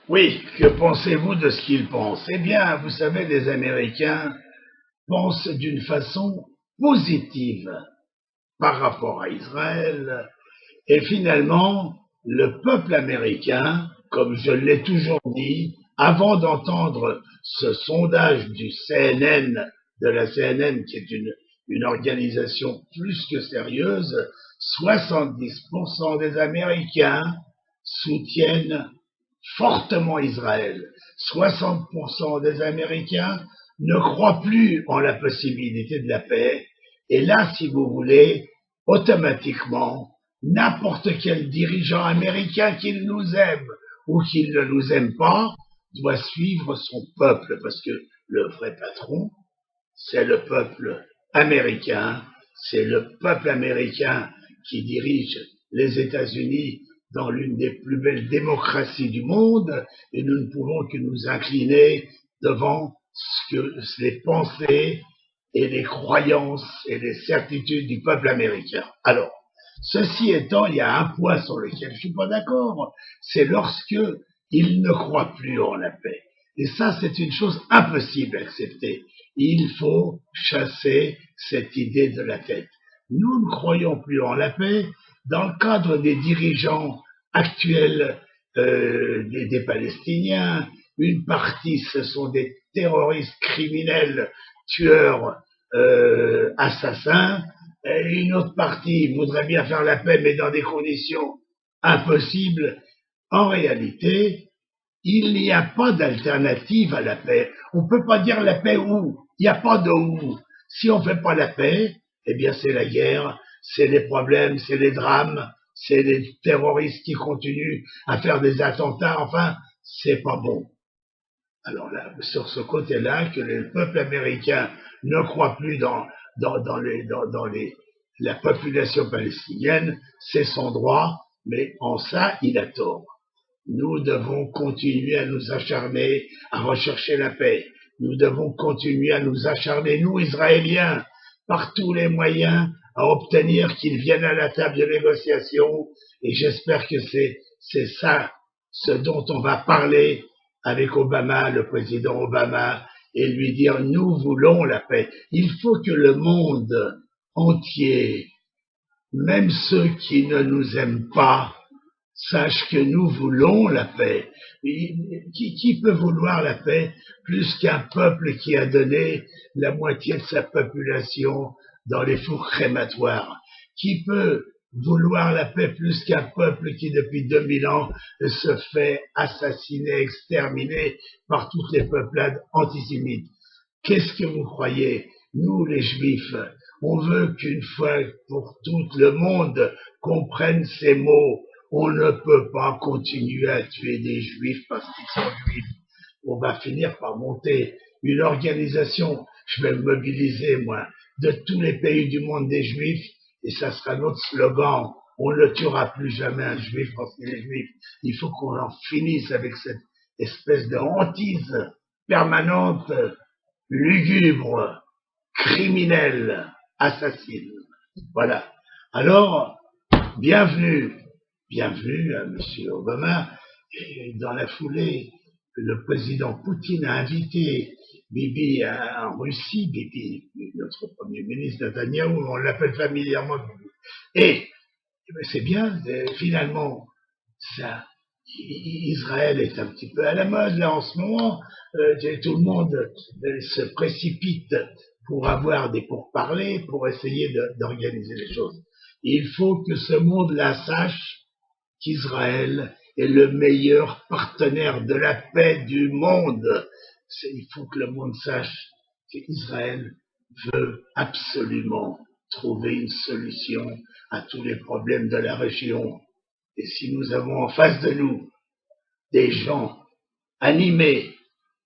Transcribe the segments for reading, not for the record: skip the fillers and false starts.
Oui, que pensez-vous de ce qu'ils pensent? Eh bien, vous savez, les Américains pensent d'une façon positive par rapport à Israël. Et finalement, le peuple américain, comme je l'ai toujours dit, avant d'entendre ce sondage du CNN, de la CNN, qui est une organisation plus que sérieuse, 70% des Américains soutiennent fortement Israël. 60% des Américains ne croient plus en la possibilité de la paix. Et là, si vous voulez, automatiquement, n'importe quel dirigeant américain, qu'il nous aime ou qu'il ne nous aime pas, doit suivre son peuple, parce que le vrai patron, c'est le peuple américain, c'est le peuple américain qui dirige les États-Unis dans l'une des plus belles démocraties du monde, et nous ne pouvons que nous incliner devant les pensées et les croyances et les certitudes du peuple américain. Alors, ceci étant, il y a un point sur lequel je ne suis pas d'accord, c'est lorsque ils ne croient plus en la paix. Et ça, c'est une chose impossible à accepter. Il faut chasser cette idée de la tête. Nous ne croyons plus en la paix. Dans le cadre des dirigeants actuels des Palestiniens, une partie, ce sont des terroristes criminels, tueurs, assassins, et une autre partie voudrait bien faire la paix, mais dans des conditions impossibles. En réalité, il n'y a pas d'alternative à la paix. On ne peut pas dire la paix où. Il n'y a pas de où. Si on ne fait pas la paix, eh bien c'est la guerre, c'est les problèmes, c'est les drames, c'est les terroristes qui continuent à faire des attentats. Enfin, c'est pas bon. Alors là, sur ce côté-là, que le peuple américain ne croit plus dans la population palestinienne, c'est son droit, mais en ça, il a tort. Nous devons continuer à nous acharner à rechercher la paix. Nous devons continuer à nous acharner, nous, Israéliens, par tous les moyens, à obtenir qu'ils viennent à la table de négociation. Et j'espère que c'est ça ce dont on va parler avec Obama, le président Obama, et lui dire, nous voulons la paix. Il faut que le monde entier, même ceux qui ne nous aiment pas, sache que nous voulons la paix. Qui peut vouloir la paix plus qu'un peuple qui a donné la moitié de sa population dans les fours crématoires? Qui peut vouloir la paix plus qu'un peuple qui, depuis 2000 ans, se fait assassiner, exterminer par toutes les peuplades antisémites? Qu'est-ce que vous croyez? Nous, les Juifs, on veut qu'une fois pour toutes le monde comprenne ces mots. On ne peut pas continuer à tuer des Juifs parce qu'ils sont Juifs. On va finir par monter une organisation. Je vais me mobiliser, moi, de tous les pays du monde des Juifs, et ça sera notre slogan. On ne tuera plus jamais un Juif parce qu'il est Juif. Il faut qu'on en finisse avec cette espèce de hantise permanente, lugubre, criminelle, assassine. Voilà. Alors, bienvenue à M. Obama. Et dans la foulée, le président Poutine a invité Bibi en Russie, Bibi, notre premier ministre Netanyahou, on l'appelle familièrement Bibi. Et c'est bien, finalement, ça, Israël est un petit peu à la mode là en ce moment. Tout le monde se précipite pour avoir des pourparlers, pour essayer d'organiser les choses. Il faut que ce monde-là sache qu'Israël est le meilleur partenaire de la paix du monde. Il faut que le monde sache qu'Israël veut absolument trouver une solution à tous les problèmes de la région. Et si nous avons en face de nous des gens animés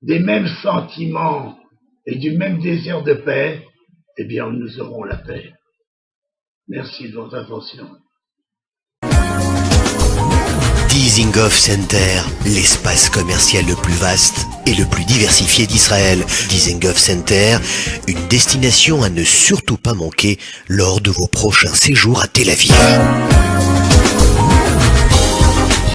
des mêmes sentiments et du même désir de paix, eh bien nous aurons la paix. Merci de votre attention. Dizengoff Center, l'espace commercial le plus vaste et le plus diversifié d'Israël. Dizengoff Center, une destination à ne surtout pas manquer lors de vos prochains séjours à Tel Aviv.